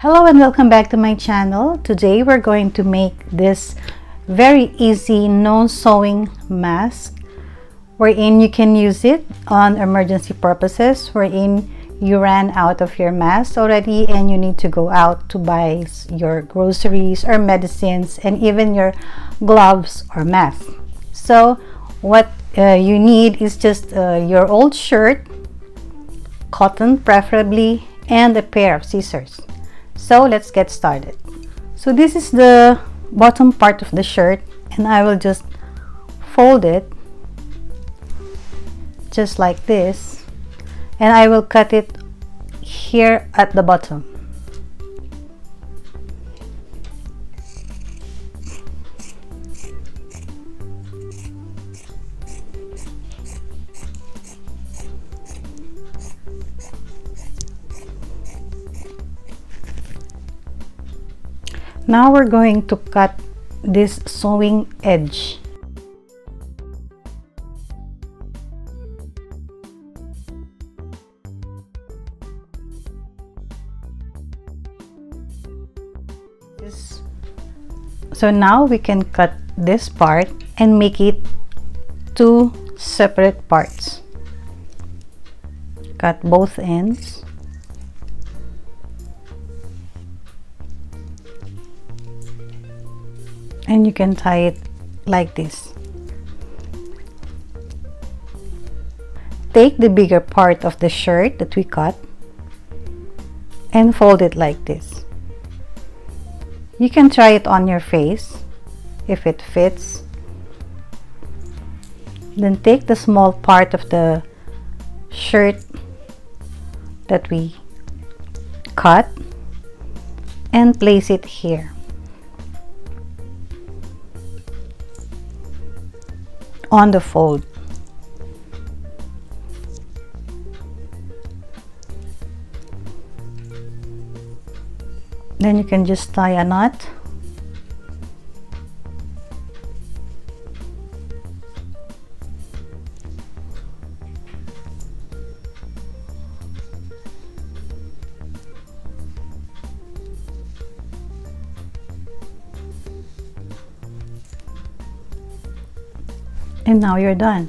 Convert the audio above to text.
Hello and welcome back to my channel. Today we're going to make this very easy no sewing mask wherein you can use it on emergency purposes, wherein you ran out of your mask already and you need to go out to buy your groceries or medicines and even your gloves or mask. So what you need is just your old shirt, cotton preferably, and a pair of scissors. So let's get started. So this is the bottom part of the shirt, and I will just fold it just like this, and I will cut it here at the bottom. Now we're going to cut this sewing edge. So now we can cut this part and make it two separate parts. Cut both ends. And you can tie it like this. Take the bigger part of the shirt that we cut and fold it like this. You can try it on your face if it fits. Then take the small part of the shirt that we cut and place it here on the fold. Then you can just tie a knot. And now you're done.